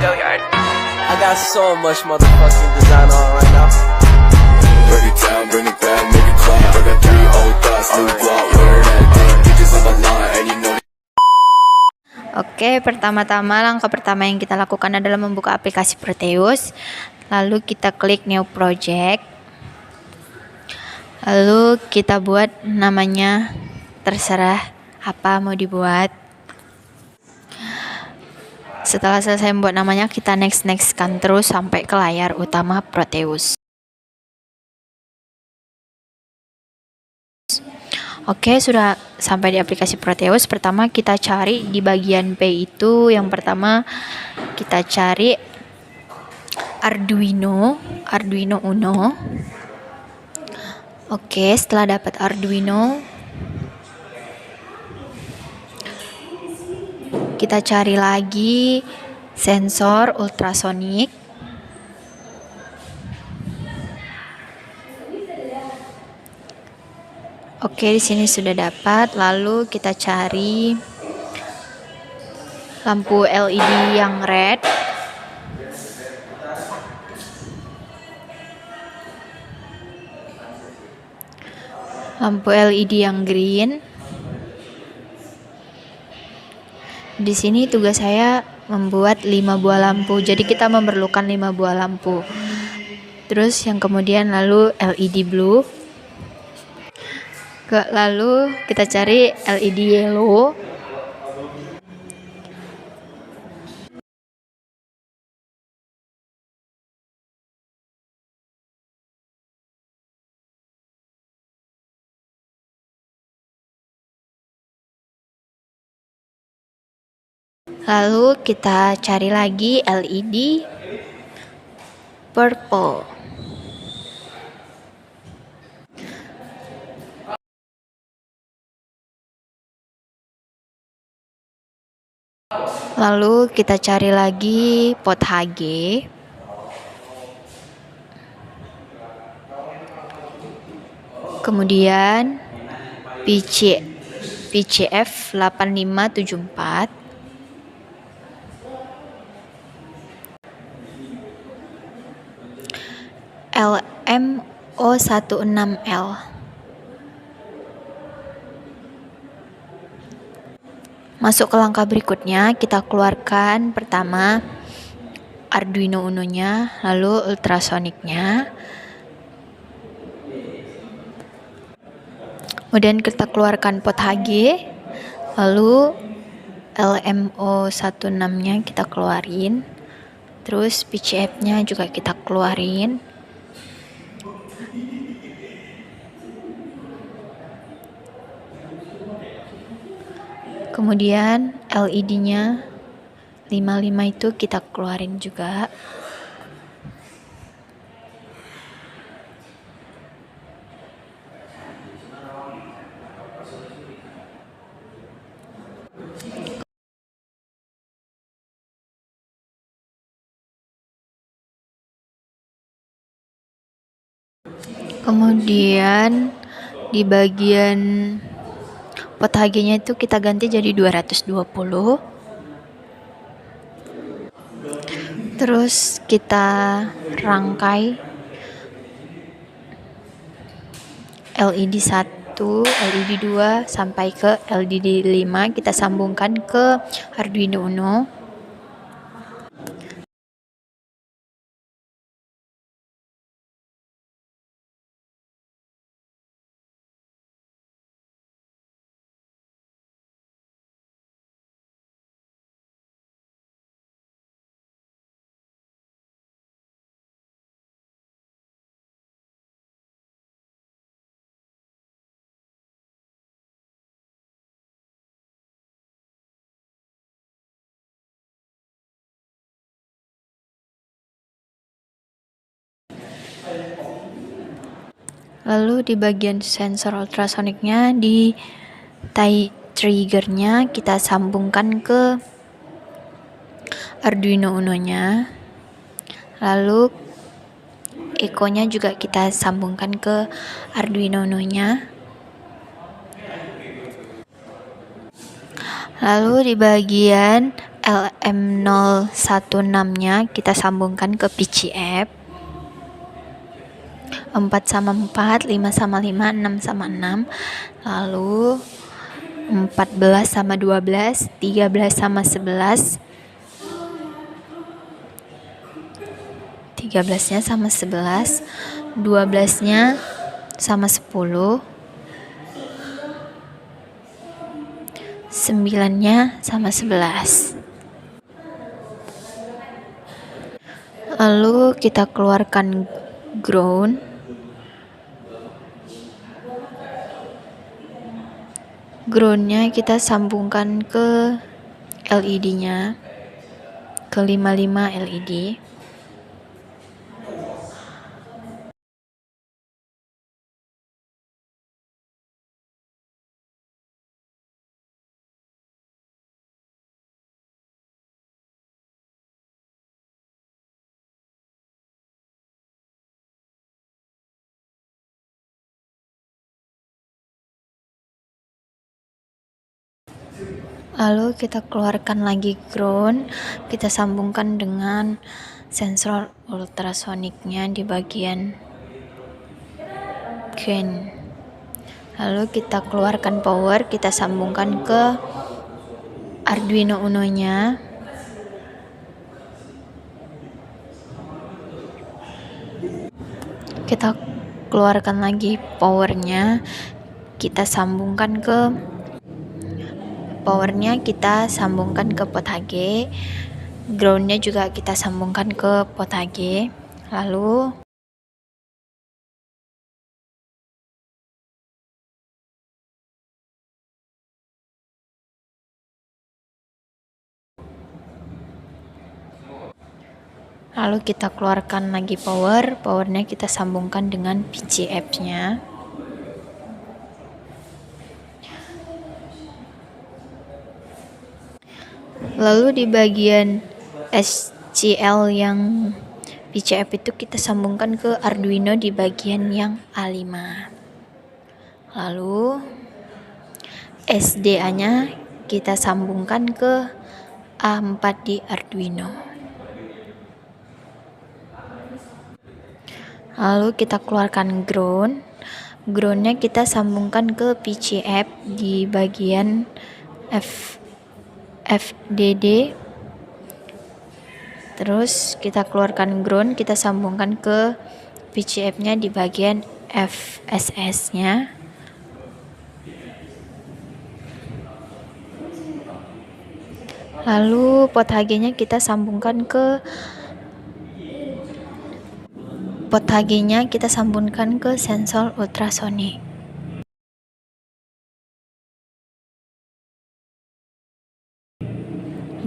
I got so much motherfucking design on right now. Break it down, bring it back, make it clap. I got 3 old thoughts, new guap, where that thing, bitches on the line, and you know. Oke, pertama-tama langkah pertama yang kita lakukan adalah membuka aplikasi Proteus. Lalu kita klik new project. Lalu kita buat namanya, terserah apa mau dibuat. Setelah selesai membuat namanya, kita next-kan terus sampai ke layar utama Proteus. Oke, sudah sampai di aplikasi Proteus. Pertama kita cari di bagian P itu, yang pertama kita cari Arduino Uno. Oke, setelah dapat Arduino, kita cari lagi sensor ultrasonik. Oke, di sini sudah dapat. Lalu kita cari lampu LED yang red. Lampu LED yang green. Di sini tugas saya membuat 5 buah lampu. Jadi kita memerlukan 5 buah lampu. Terus yang kemudian lalu LED blue. Lalu kita cari LED yellow. Lalu kita cari lagi LED purple. Lalu kita cari lagi pot HG. Kemudian PCF 8574. LMO16L. Masuk ke langkah berikutnya, kita keluarkan pertama Arduino Uno-nya, lalu ultrasoniknya. Kemudian kita keluarkan pot HG, lalu LMO16-nya kita keluarin. Terus PCF-nya juga kita keluarin. Kemudian LED-nya 55 itu kita keluarin juga. Kemudian di bagian pot HG-nya itu kita ganti jadi 220. Terus kita rangkai LED 1, LED 2 sampai ke LED 5, kita sambungkan ke Arduino Uno. Lalu di bagian sensor ultrasoniknya, di tie triggernya kita sambungkan ke Arduino Uno-nya. Lalu eco-nya juga kita sambungkan ke Arduino Uno-nya. Lalu di bagian LM016-nya kita sambungkan ke PCF. 4 sama 4, 5 sama 5, 6 sama 6. Lalu 14 sama 12, 13 sama 11. 13-nya sama 11, 12-nya sama 10. 9-nya sama 11. Lalu kita keluarkan ground. Groundnya kita sambungkan ke LED-nya, ke 55 LED. Lalu kita keluarkan lagi ground, kita sambungkan dengan sensor ultrasoniknya di bagian gain. Lalu kita keluarkan power, kita sambungkan ke Arduino Uno-nya. Kita keluarkan lagi powernya, kita sambungkan ke pot HG. Groundnya juga kita sambungkan ke pot HG. Lalu kita keluarkan lagi powernya kita sambungkan dengan PCF-nya. Lalu di bagian SCL yang PCF itu kita sambungkan ke Arduino di bagian yang A5. Lalu SDA-nya kita sambungkan ke A4 di Arduino. Lalu kita keluarkan groundnya kita sambungkan ke PCF di bagian FDD. Terus kita keluarkan ground, kita sambungkan ke PCF-nya di bagian FSS-nya. Lalu pot HG-nya kita sambungkan ke sensor ultrasonik.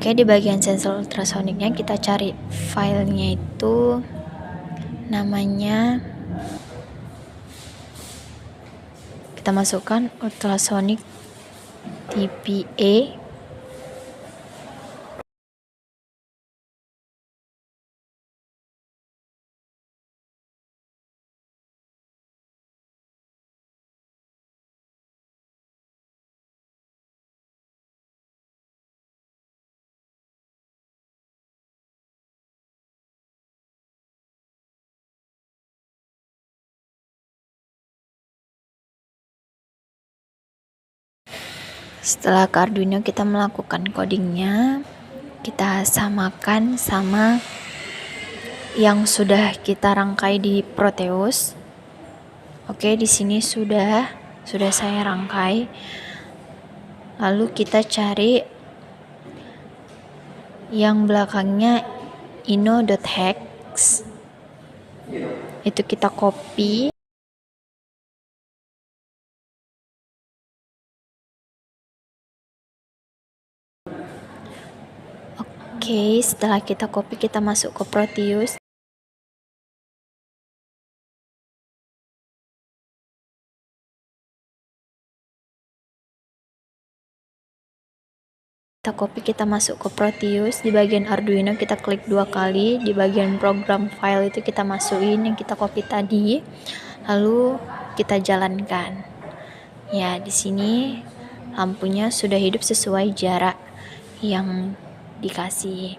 Oke, di bagian sensor ultrasoniknya kita cari filenya itu namanya, kita masukkan ultrasonic TPA. Setelah ke Arduino kita melakukan codingnya, kita samakan sama yang sudah kita rangkai di Proteus. Oke, di sini sudah saya rangkai. Lalu kita cari yang belakangnya ino.hex. Itu kita copy. Oke, setelah kita copy kita masuk ke Proteus. Kita copy, kita masuk ke Proteus. Di bagian Arduino kita klik 2 kali. Di bagian program file itu kita masukin yang kita copy tadi. Lalu kita jalankan. Ya, di sini lampunya sudah hidup sesuai jarak yang dikasih